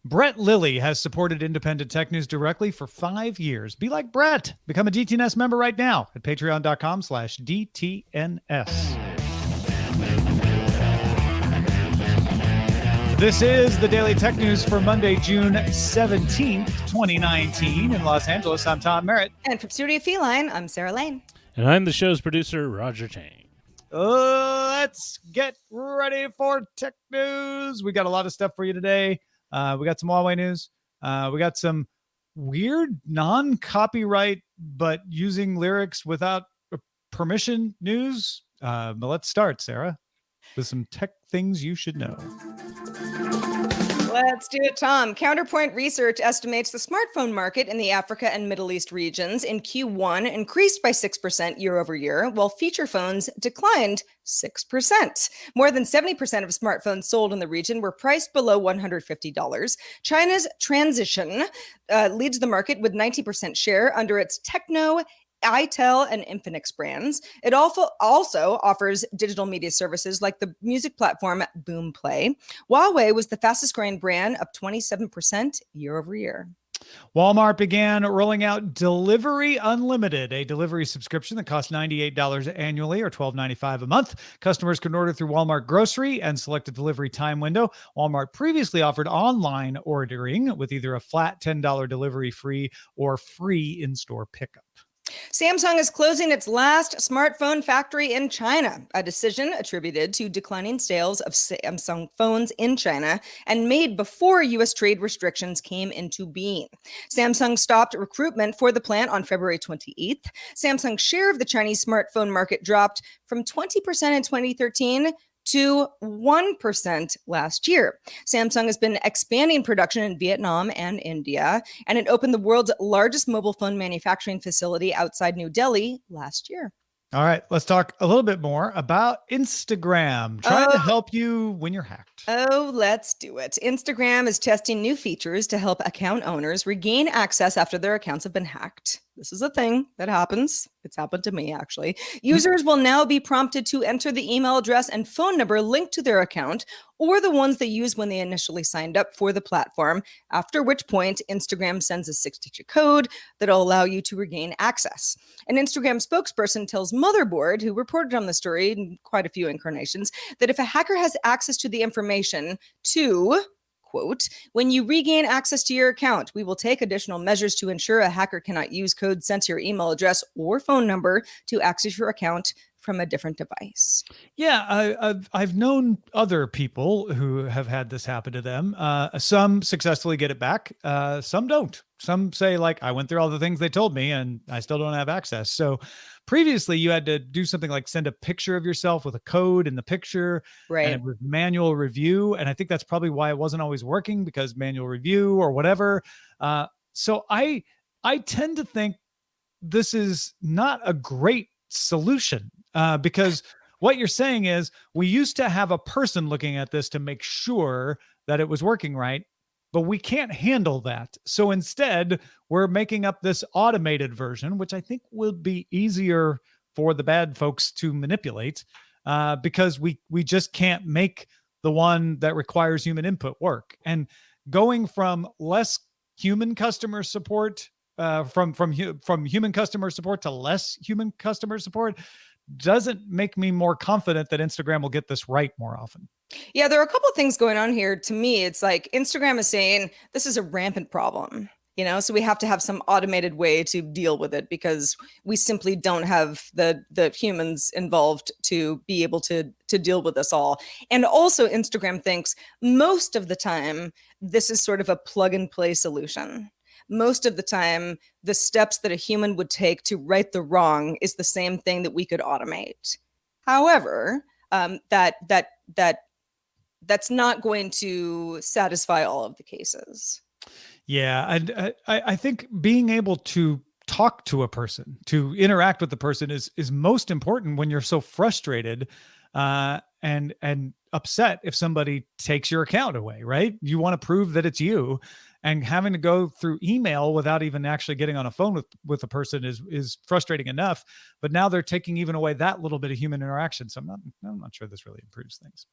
Brett Lilly has supported independent tech news directly for 5 years. Be like Brett. Become a DTNS member right now at patreon.com/DTNS. This is the Daily Tech News for Monday, June 17th, 2019 in Los Angeles. I'm Tom Merritt. And from Studio Feline, I'm Sarah Lane. And I'm the show's producer, Roger Chang. Let's get ready for tech news. We got a lot of stuff for you today. We got some Huawei news. We got some weird non-copyright, but using lyrics without permission news. But let's start, Sarah, with some tech things you should know. Let's do it, Tom. Counterpoint Research estimates the smartphone market in the Africa and Middle East regions in Q1 increased by 6% year over year, while feature phones declined 6%. More than 70% of smartphones sold in the region were priced below $150. China's Transition leads the market with 90% share under its Techno, itel, and Infinix brands. It also offers digital media services like the music platform Boomplay. Huawei was the fastest growing brand, up 27% year over year. Walmart began rolling out Delivery Unlimited, a delivery subscription that costs $98 annually or $12.95 a month. Customers can order through Walmart Grocery and select a delivery time window. Walmart previously offered online ordering with either a flat $10 delivery fee or free in-store pickup. Samsung is closing its last smartphone factory in China, a decision attributed to declining sales of Samsung phones in China and made before U.S. trade restrictions came into being. Samsung stopped recruitment for the plant on February 28th. Samsung's share of the Chinese smartphone market dropped from 20% in 2013 to 1% last year. Samsung has been expanding production in Vietnam and India, and it opened the world's largest mobile phone manufacturing facility outside New Delhi last year. All right, let's talk a little bit more about Instagram, trying to help you when you're hacked. Oh, let's do it. Instagram is testing new features to help account owners regain access after their accounts have been hacked. This is a thing that happens. It's happened to me, actually. Users will now be prompted to enter the email address and phone number linked to their account or the ones they used when they initially signed up for the platform, after which point Instagram sends a 6-digit code that'll allow you to regain access. An Instagram spokesperson tells Motherboard, who reported on the story in quite a few incarnations, that if a hacker has access to the information to, quote, when you regain access to your account, we will take additional measures to ensure a hacker cannot use code sent to your email address or phone number to access your account from a different device. Yeah, I've known other people who have had this happen to them. Some successfully get it back. Some don't. Some say, like, I went through all the things they told me and I still don't have access. So previously you had to do something like send a picture of yourself with a code in the picture, right? And it was manual review. And I think that's probably why it wasn't always working, because manual review or whatever. So I tend to think this is not a great solution. Because what you're saying is we used to have a person looking at this to make sure that it was working right, but we can't handle that. So instead, we're making up this automated version, which I think will be easier for the bad folks to manipulate, because we just can't make the one that requires human input work. And going from less human customer support, from human customer support to less human customer support, doesn't make me more confident that Instagram will get this right more often. Yeah, there are a couple of things going on here. To me, it's like Instagram is saying this is a rampant problem, so we have to have some automated way to deal with it because we simply don't have the humans involved to be able to deal with this all. And also Instagram thinks most of the time this is sort of a plug and play solution. Most of the time, the steps that a human would take to right the wrong is the same thing that we could automate. However, that's not going to satisfy all of the cases. Yeah, and I think being able to talk to a person, to interact with the person is most important when you're so frustrated and upset if somebody takes your account away, right? You want to prove that it's you, and having to go through email without even actually getting on a phone with a person is frustrating enough. But now they're taking even away that little bit of human interaction. So I'm not sure this really improves things.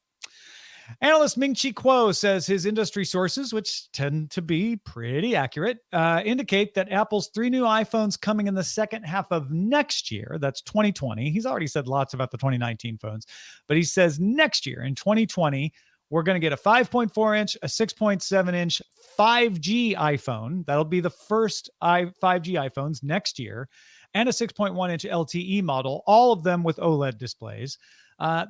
Analyst Ming-Chi Kuo says his industry sources, which tend to be pretty accurate, indicate that Apple's 3 new iPhones coming in the second half of next year, that's 2020. He's already said lots about the 2019 phones, but he says next year in 2020, we're going to get a 5.4 inch, a 6.7 inch 5G iPhone. That'll be the first 5G iPhones next year, and a 6.1 inch LTE model, all of them with OLED displays.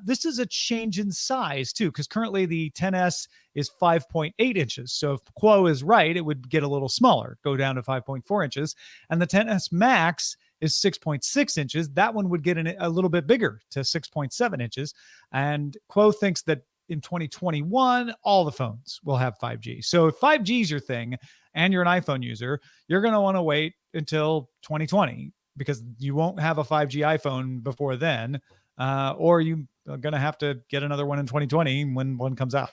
This is a change in size too, because currently the XS is 5.8 inches. So if Kuo is right, it would get a little smaller, go down to 5.4 inches. And the XS Max is 6.6 inches. That one would get a little bit bigger to 6.7 inches. And Kuo thinks that in 2021, all the phones will have 5G. So if 5G is your thing and you're an iPhone user, you're going to want to wait until 2020 because you won't have a 5G iPhone before then. Or you are going to have to get another one in 2020 when one comes out.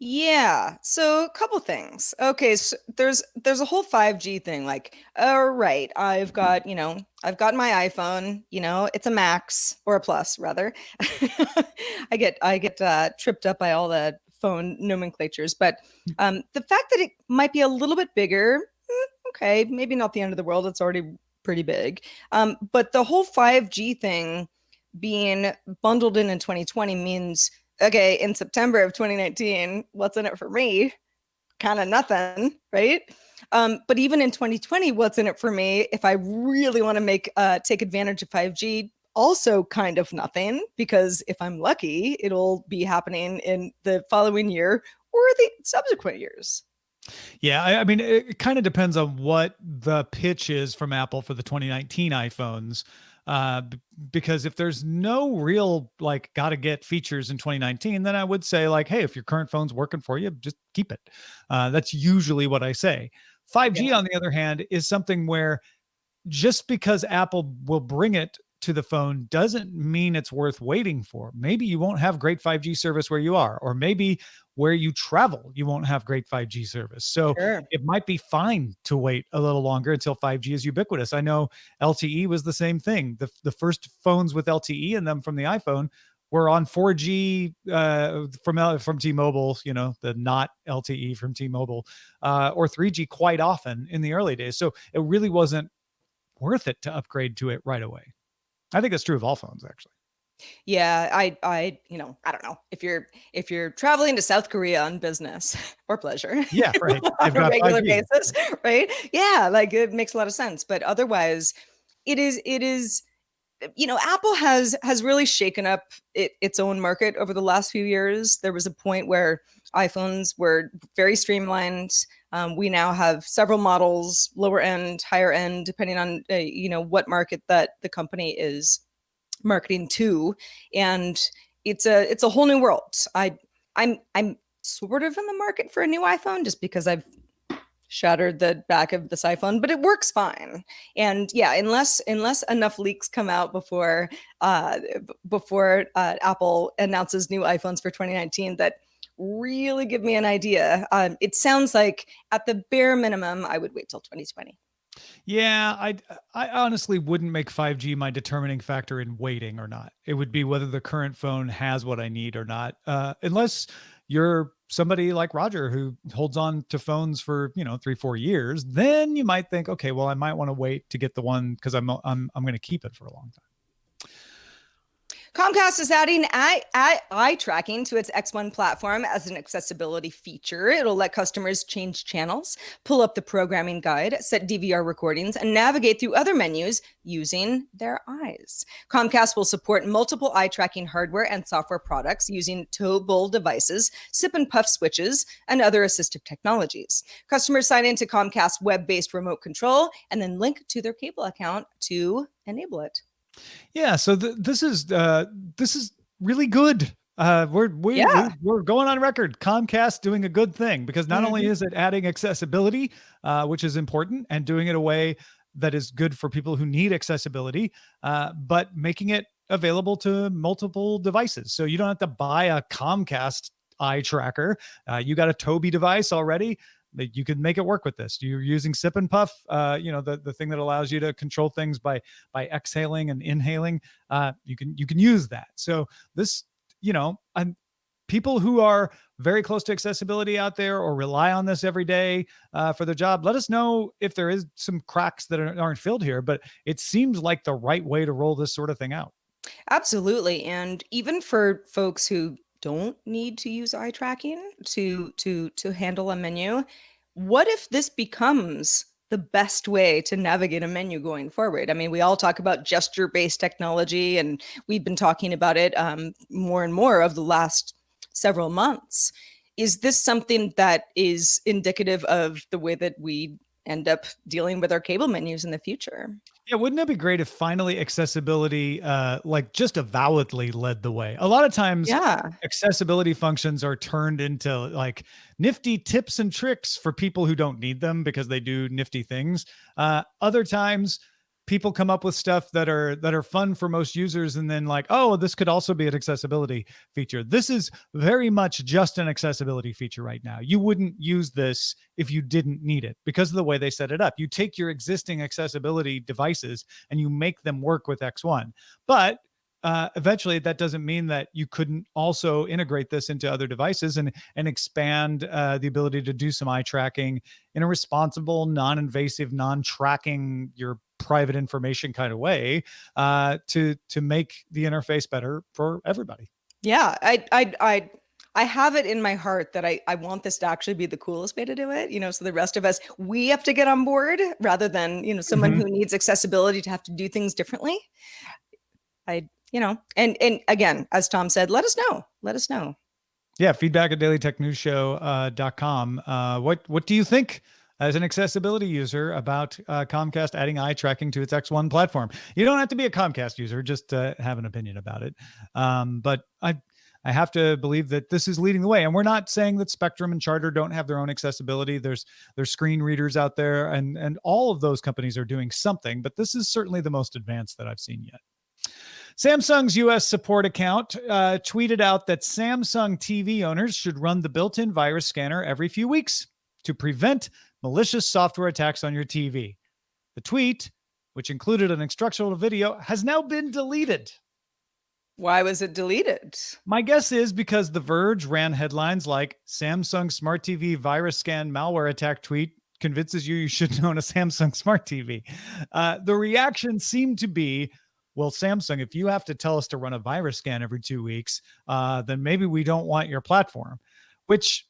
Yeah. So a couple things. Okay. So there's a whole 5G thing. Like, all right, I've got my iPhone, it's a Max or a Plus rather. I get tripped up by all the phone nomenclatures, but the fact that it might be a little bit bigger, okay, maybe not the end of the world. It's already pretty big. But the whole 5G thing being bundled in 2020 means, okay, in September of 2019, what's in it for me? Kind of nothing, right? But even in 2020, what's in it for me if I really want to take advantage of 5G? Also kind of nothing, because if I'm lucky, it'll be happening in the following year or the subsequent years. Yeah, I mean, it kind of depends on what the pitch is from Apple for the 2019 iPhones. Because if there's no real gotta get features in 2019, then I would say hey, if your current phone's working for you, just keep it. That's usually what I say. 5G, on the other hand, is something where just because Apple will bring it to the phone doesn't mean it's worth waiting for. Maybe you won't have great 5G service where you are, or maybe where you travel, you won't have great 5G service. So it might be fine to wait a little longer until 5G is ubiquitous. I know LTE was the same thing. The first phones with LTE in them from the iPhone were on 4G from T-Mobile, the not LTE from T-Mobile, or 3G quite often in the early days. So it really wasn't worth it to upgrade to it right away. I think that's true of all phones, actually. Yeah, I don't know, if you're traveling to South Korea on business or pleasure, yeah, right, on a regular basis, right? Yeah, it makes a lot of sense. But otherwise, it is. Apple has really shaken up its own market over the last few years. There was a point where iPhones were very streamlined. We now have several models, lower end, higher end, depending on what market that the company is marketing to, and it's a whole new world. I'm sort of in the market for a new iPhone just because I've shattered the back of this iPhone, but it works fine. And yeah, unless enough leaks come out before Apple announces new iPhones for 2019 that really give me an idea, it sounds like at the bare minimum I would wait till 2020. Yeah, I honestly wouldn't make 5G my determining factor in waiting or not. It would be whether the current phone has what I need or not. Unless you're somebody like Roger who holds on to phones for 3-4 years, then you might think, okay, well, I might want to wait to get the one because I'm going to keep it for a long time. Comcast is adding eye tracking to its X1 platform as an accessibility feature. It'll let customers change channels, pull up the programming guide, set DVR recordings, and navigate through other menus using their eyes. Comcast will support multiple eye tracking hardware and software products using towable devices, sip and puff switches, and other assistive technologies. Customers sign into Comcast web-based remote control and then link to their cable account to enable it. Yeah, so this is really good. We're going on record. Comcast doing a good thing because not only is it adding accessibility, which is important, and doing it a way that is good for people who need accessibility, but making it available to multiple devices. So you don't have to buy a Comcast eye tracker. You got a Tobii device already. You can make it work with this. You're using Sip and Puff, the thing that allows you to control things by exhaling and inhaling. You can use that. So this, people who are very close to accessibility out there or rely on this every day for their job, let us know if there is some cracks that aren't filled here. But it seems like the right way to roll this sort of thing out. Absolutely. And even for folks who don't need to use eye tracking to handle a menu, what if this becomes the best way to navigate a menu going forward? I mean, we all talk about gesture-based technology, and we've been talking about it more and more over the last several months. Is this something that is indicative of the way that we end up dealing with our cable menus in the future? Yeah, wouldn't it be great if finally accessibility, like just avowedly led the way? A lot of times, Yeah. accessibility functions are turned into like nifty tips and tricks for people who don't need them because they do nifty things. Other times, people come up with stuff that are fun for most users, and then like, oh, this could also be an accessibility feature. This is very much just an accessibility feature right now. You wouldn't use this if you didn't need it because of the way they set it up. You take your existing accessibility devices and you make them work with X1. But eventually that doesn't mean that you couldn't also integrate this into other devices and expand the ability to do some eye tracking in a responsible, non-invasive, non-tracking your private information kind of way to make the interface better for everybody. Yeah, I have it in my heart that I want this to actually be the coolest way to do it, so the rest of us, we have to get on board rather than, someone who needs accessibility to have to do things differently. And again, as Tom said, let us know. Yeah, feedback at dailytechnewsshow.com. What do you think as an accessibility user about Comcast adding eye tracking to its X1 platform? You don't have to be a Comcast user, just have an opinion about it. But I have to believe that this is leading the way. And we're not saying that Spectrum and Charter don't have their own accessibility. There's screen readers out there, and all of those companies are doing something, but this is certainly the most advanced that I've seen yet. Samsung's US support account tweeted out that Samsung TV owners should run the built-in virus scanner every few weeks to prevent malicious software attacks on your TV. The tweet, which included an instructional video, has now been deleted. Why was it deleted? My guess is because The Verge ran headlines like Samsung Smart TV virus scan malware attack tweet convinces you should own a Samsung Smart TV. The reaction seemed to be, well, Samsung, if you have to tell us to run a virus scan every 2 weeks, then maybe we don't want your platform, which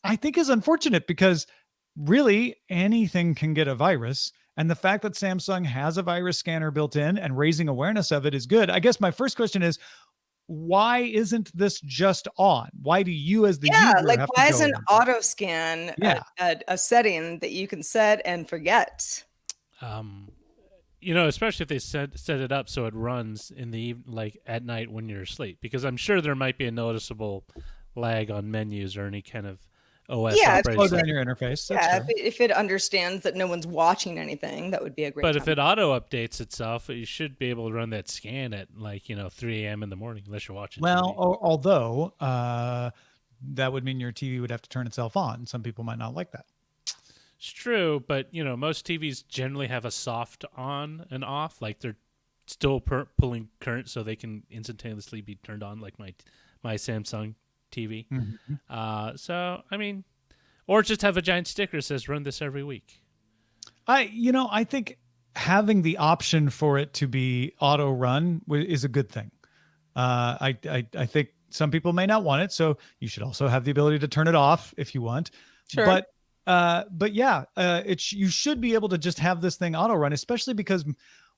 I think is unfortunate because really anything can get a virus. And the fact that Samsung has a virus scanner built in and raising awareness of it is good. I guess my first question is, why isn't this just on? Why do you as the user like have why to is go an in? auto scan a setting that you can set and forget? Especially if they set it up so it runs in the like at night when you're asleep, because I'm sure there might be a noticeable lag on menus or any kind of OS Slow operating. down your interface. If it understands that no one's watching anything, that would be a great But time. if it auto updates itself, you should be able to run that scan at 3 a.m. in the morning, unless you're watching Well, TV. although that would mean your TV would have to turn itself on. Some people might not like that. It's true, but most TVs generally have a soft on and off, like they're still pulling current, so they can instantaneously be turned on, like my Samsung TV. So I mean, or just have a giant sticker that says "Run this every week." I think having the option for it to be auto run is a good thing. I think some people may not want it, so you should also have the ability to turn it off if you want. Sure. But yeah, you should be able to just have this thing auto run, especially because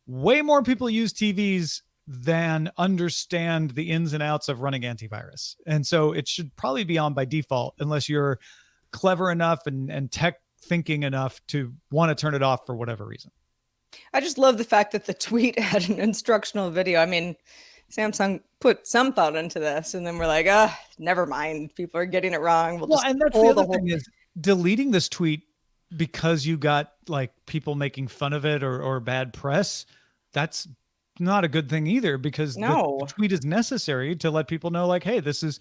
way more people use TVs than understand the ins and outs of running antivirus. And so it should probably be on by default unless you're clever enough and tech thinking enough to want to turn it off for whatever reason. I just love the fact that the tweet had an instructional video. I mean, Samsung put some thought into this, and then we're like, never mind. People are getting it wrong. Well, and that's the other thing is deleting this tweet because you got like people making fun of it or bad press. That's not a good thing either, because the tweet is necessary to let people know, like, hey, this is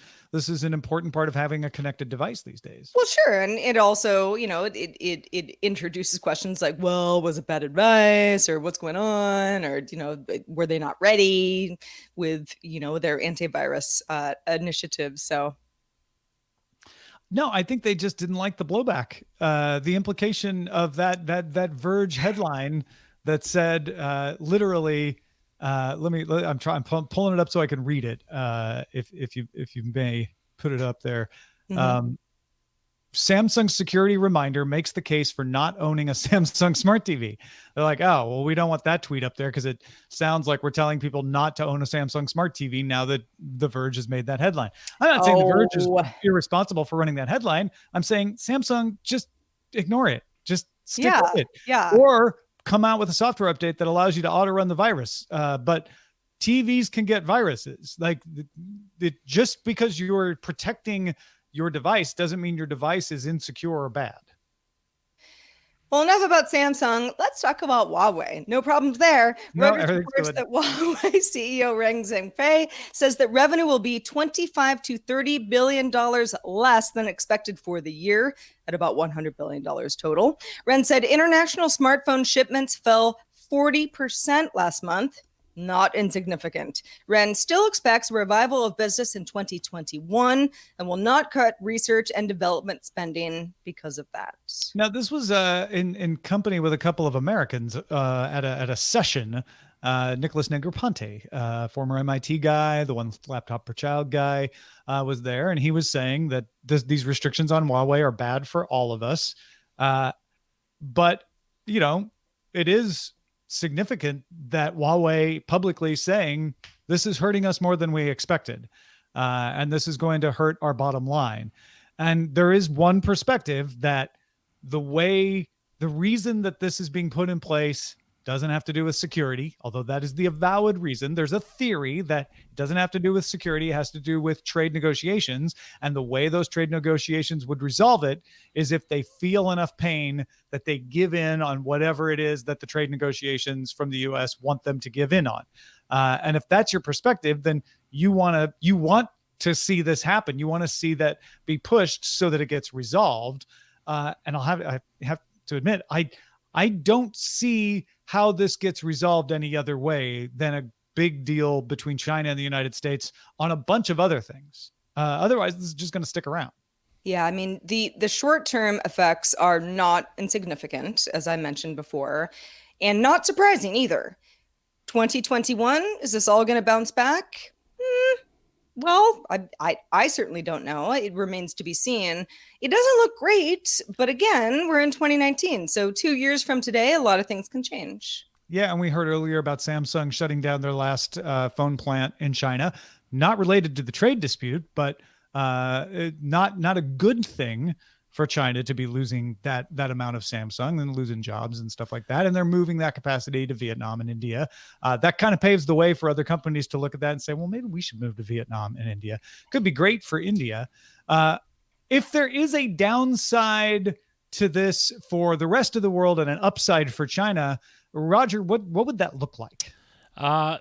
an important part of having a connected device these days. Well, sure. And it also, it introduces questions like, well, was it bad advice, or what's going on, or, were they not ready with, their antivirus initiatives? So No, I think they just didn't like the blowback. The implication of that Verge headline that said literally, I'm pulling it up so I can read it. If you may put it up there. Mhm. Um, Samsung security reminder makes the case for not owning a Samsung smart TV. They're like, oh, well, we don't want that tweet up there because it sounds like we're telling people not to own a Samsung smart TV now that The Verge has made that headline. I'm not saying The Verge is Oh, irresponsible for running that headline. I'm saying Samsung, just ignore it. Just stick yeah, with it. yeah. Or come out with a software update that allows you to auto run the virus. But TVs can get viruses. Like just because you're protecting your device doesn't mean your device is insecure or bad. Well, enough about Samsung. Let's talk about Huawei. No problems there. No, Reuters everything's reports good. that Huawei CEO Ren Zhengfei says that revenue will be $25 to $30 billion less than expected for the year, at about $100 billion total. Ren said international smartphone shipments fell 40% last month. Not insignificant. Ren still expects a revival of business in 2021 and will not cut research and development spending because of that. Now, this was in company with a couple of Americans at a session. Nicholas Negroponte, former MIT guy, the one laptop per child guy, was there, and he was saying that these restrictions on Huawei are bad for all of us. But it is significant that Huawei publicly saying this is hurting us more than we expected, and this is going to hurt our bottom line. And there is one perspective that the reason that this is being put in place doesn't have to do with security, although that is the avowed reason. There's a theory that it doesn't have to do with security, it has to do with trade negotiations. And the way those trade negotiations would resolve it is if they feel enough pain that they give in on whatever it is that the trade negotiations from the US want them to give in on. And if that's your perspective, then you want to see this happen. You want to see that be pushed so that it gets resolved. And I have to admit, I don't see how this gets resolved any other way than a big deal between China and the United States on a bunch of other things. Otherwise, this is just going to stick around. Yeah, I mean, the short-term effects are not insignificant, as I mentioned before, and not surprising either. 2021, is this all going to bounce back? Well, I certainly don't know. It remains to be seen. It doesn't look great, but again, we're in 2019. So 2 years from today, a lot of things can change. Yeah, and we heard earlier about Samsung shutting down their last phone plant in China, not related to the trade dispute, but not a good thing for China to be losing that amount of Samsung and losing jobs and stuff like that. And they're moving that capacity to Vietnam and India. That kind of paves the way for other companies to look at that and say, well, maybe we should move to Vietnam and India. Could be great for India. If there is a downside to this for the rest of the world and an upside for China, Roger, what would that look like?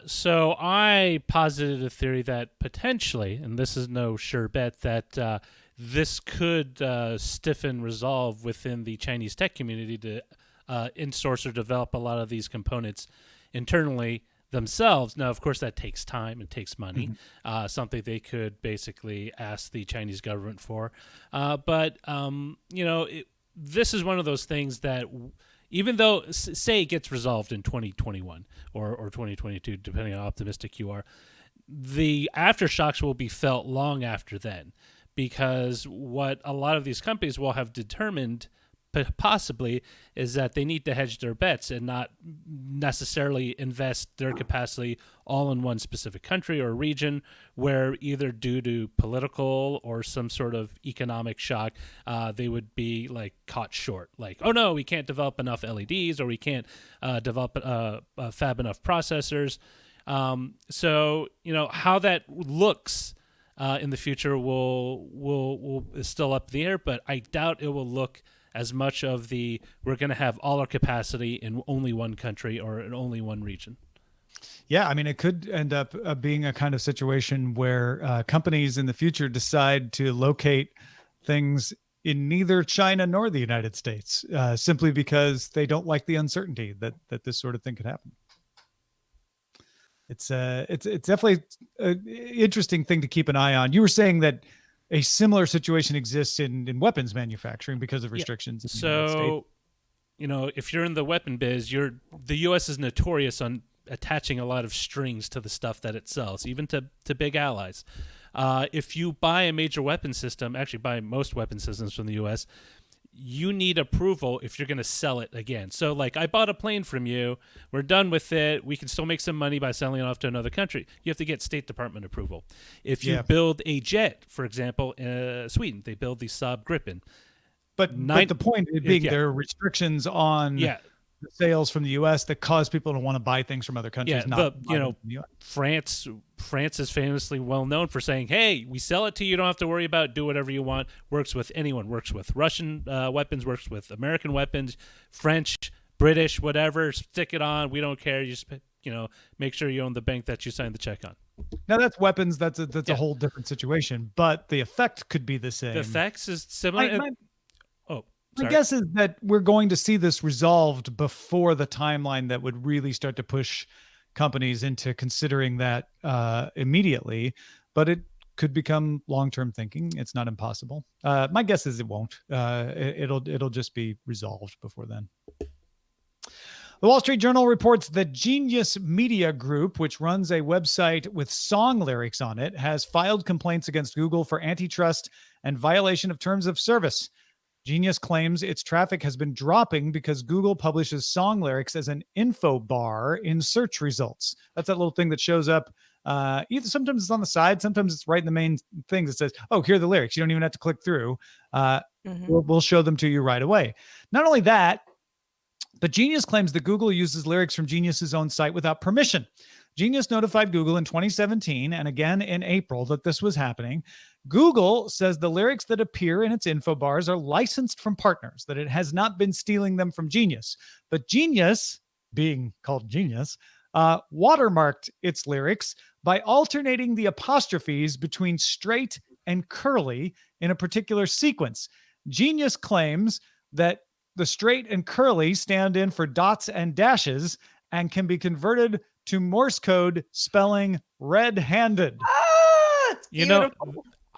So I posited a theory that potentially, and this is no sure bet, that this could stiffen resolve within the Chinese tech community to in-source or develop a lot of these components internally themselves. Now, of course, that takes time and takes money, something they could basically ask the Chinese government for. But this is one of those things that even though, say, it gets resolved in 2021 or 2022, depending on how optimistic you are, the aftershocks will be felt long after then. Because what a lot of these companies will have determined possibly is that they need to hedge their bets and not necessarily invest their capacity all in one specific country or region where either due to political or some sort of economic shock, they would be like caught short. Like, oh no, we can't develop enough LEDs or we can't develop fab enough processors. So, how that looks in the future is still up in the air, but I doubt it will look as much of we're going to have all our capacity in only one country or in only one region. Yeah, I mean, it could end up being a kind of situation where companies in the future decide to locate things in neither China nor the United States, simply because they don't like the uncertainty that this sort of thing could happen. It's definitely an interesting thing to keep an eye on. You were saying that a similar situation exists in weapons manufacturing because of restrictions in the United States. So, if you're in the weapon biz, the U.S. is notorious on attaching a lot of strings to the stuff that it sells, even to big allies. If you buy a major weapon system, actually buy most weapon systems from the U.S., you need approval if you're going to sell it again. So, like, I bought a plane from you. We're done with it. We can still make some money by selling it off to another country. You have to get State Department approval. If you build a jet, for example, Sweden, they build the Saab Gripen. But the point being there are restrictions on the sales from the U.S. that cause people to want to buy things from other countries. France is famously well known for saying, "Hey, we sell it to you. You don't have to worry about it. Do whatever you want." Works with anyone. Works with Russian weapons. Works with American weapons. French, British, whatever. Stick it on. We don't care. You just make sure you own the bank that you signed the check on. Now that's weapons. That's a whole different situation. But the effect could be the same. The effects is similar. My guess is that we're going to see this resolved before the timeline that would really start to push companies into considering that immediately, but it could become long-term thinking. It's not impossible. My guess is it won't. It'll just be resolved before then. The Wall Street Journal reports that Genius Media Group, which runs a website with song lyrics on it, has filed complaints against Google for antitrust and violation of terms of service. Genius claims its traffic has been dropping because Google publishes song lyrics as an info bar in search results. That's that little thing that shows up. Either sometimes it's on the side, sometimes it's right in the main thing that says, "Oh, here are the lyrics." You don't even have to click through. We'll show them to you right away. Not only that, but Genius claims that Google uses lyrics from Genius's own site without permission. Genius notified Google in 2017 and again in April that this was happening. Google says the lyrics that appear in its info bars are licensed from partners, that it has not been stealing them from Genius. But Genius, being called Genius, watermarked its lyrics by alternating the apostrophes between straight and curly in a particular sequence. Genius claims that the straight and curly stand in for dots and dashes and can be converted to Morse code spelling red-handed.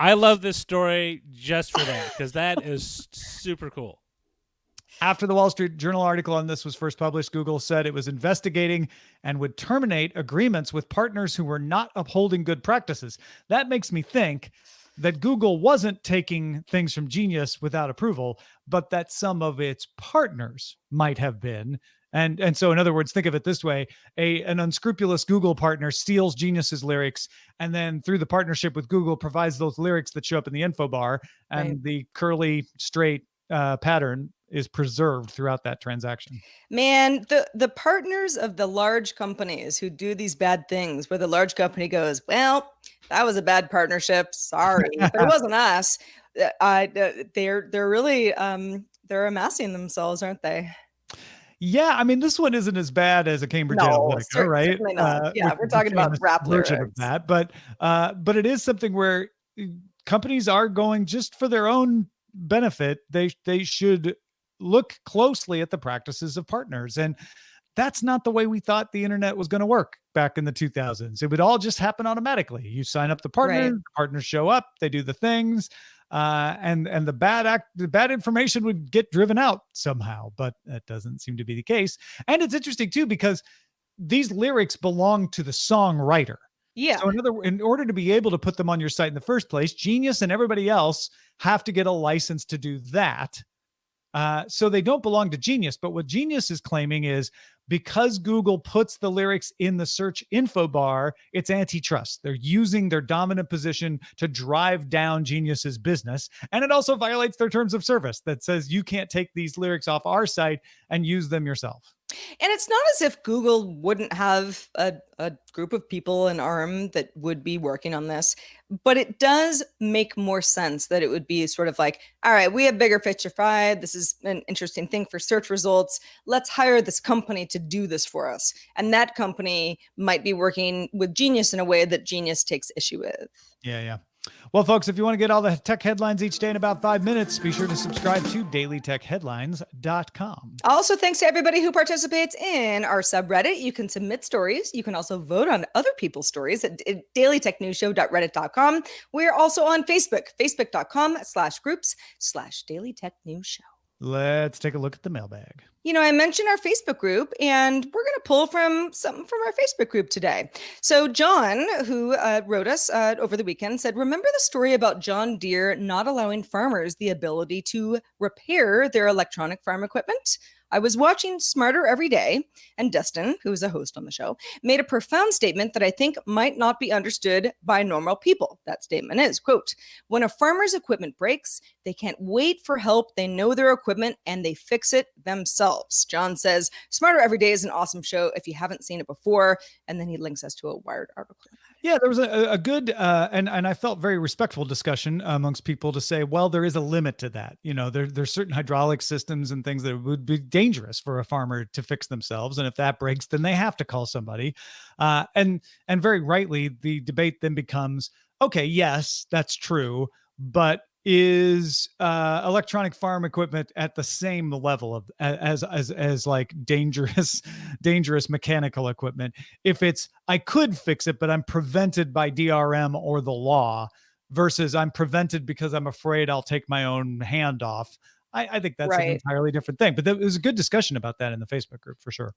I love this story just for that, because that is super cool. After the Wall Street Journal article on this was first published, Google said it was investigating and would terminate agreements with partners who were not upholding good practices. That makes me think that Google wasn't taking things from Genius without approval, but that some of its partners might have been. And so, in other words, think of it this way: an unscrupulous Google partner steals Genius's lyrics, and then through the partnership with Google provides those lyrics that show up in the info bar, and the curly straight pattern is preserved throughout that transaction. Man, the partners of the large companies who do these bad things, where the large company goes, "Well, that was a bad partnership. Sorry, but it wasn't us." They're really they're amassing themselves, aren't they? Yeah, I mean, this one isn't as bad as a Cambridge Analytica, right? Certainly not. Yeah, we're talking about rap lyrics. Of that, but it is something where companies are going just for their own benefit. They should look closely at the practices of partners, and that's not the way we thought the internet was going to work back in the 2000s. It would all just happen automatically. You sign up the partner, the partners show up, they do the things. And the bad information would get driven out somehow, but that doesn't seem to be the case. And it's interesting too, because these lyrics belong to the songwriter. Yeah. So in order to be able to put them on your site in the first place, Genius and everybody else have to get a license to do that. So they don't belong to Genius. But what Genius is claiming is, because Google puts the lyrics in the search info bar, it's antitrust. They're using their dominant position to drive down Genius's business. And it also violates their terms of service that says you can't take these lyrics off our site and use them yourself. And it's not as if Google wouldn't have a group of people, an arm that would be working on this, but it does make more sense that it would be sort of like, all right, we have bigger fish to fry. This is an interesting thing for search results. Let's hire this company to do this for us. And that company might be working with Genius in a way that Genius takes issue with. Yeah. Well, folks, if you want to get all the tech headlines each day in about 5 minutes, be sure to subscribe to dailytechheadlines.com. Also, thanks to everybody who participates in our subreddit. You can submit stories. You can also vote on other people's stories at dailytechnewsshow.reddit.com. We're also on Facebook, facebook.com/groups/dailytechnewsshow. Let's take a look at the mailbag. You know, I mentioned our Facebook group, and we're going to pull from something from our Facebook group today. So John, who wrote us over the weekend, said, remember the story about John Deere not allowing farmers the ability to repair their electronic farm equipment? I was watching Smarter Every Day, and Dustin, who is a host on the show, made a profound statement that I think might not be understood by normal people. That statement is, quote, when a farmer's equipment breaks, they can't wait for help. They know their equipment and they fix it themselves. John says, Smarter Every Day is an awesome show if you haven't seen it before. And then he links us to a Wired article. Yeah, there was a good and I felt very respectful discussion amongst people to say, well, there is a limit to that. You know, there's certain hydraulic systems and things that would be dangerous for a farmer to fix themselves. And if that breaks, then they have to call somebody. And very rightly, the debate then becomes, okay, yes, that's true, but is electronic farm equipment at the same level of as like dangerous mechanical equipment? If it's, I could fix it, but I'm prevented by DRM or the law, versus I'm prevented because I'm afraid I'll take my own hand off. I think that's an entirely different thing. But there was a good discussion about that in the Facebook group for sure.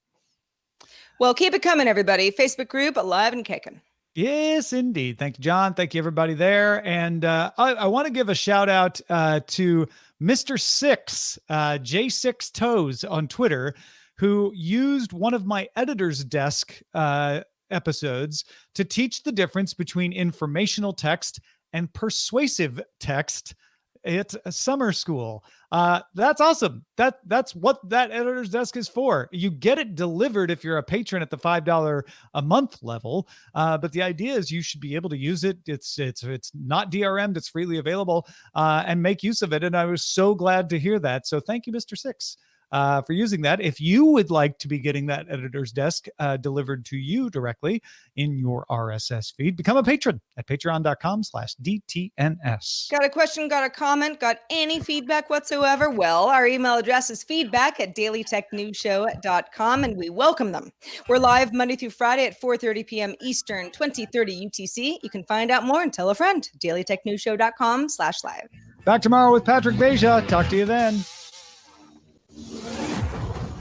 Well, keep it coming, everybody. Facebook group alive and kicking. Yes, indeed. Thank you, John. Thank you, everybody there. And I want to give a shout out to Mr. Six, J6 Toes on Twitter, who used one of my editor's desk episodes to teach the difference between informational text and persuasive text at summer school. That's awesome. That's what that editor's desk is for. You get it delivered if you're a patron at the $5 a month level. But the idea is you should be able to use it. It's not DRM'd. It's freely available, and make use of it. And I was so glad to hear that. So thank you, Mr. Six, for using that. If you would like to be getting that editor's desk delivered to you directly in your RSS feed, become a patron at patreon.com/DTNS. Got a question, got a comment, got any feedback whatsoever? Well, our email address is feedback@dailytechnewsshow.com, and we welcome them. We're live Monday through Friday at 4:30 p.m. Eastern, 2030 UTC. You can find out more and tell a friend. dailytechnewsshow.com/live. Back tomorrow with Patrick Beja. Talk to you then.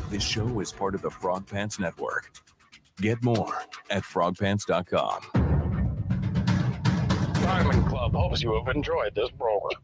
This show is part of the Frog Pants Network. Get more at frogpants.com. Diamond Club hopes you have enjoyed this program.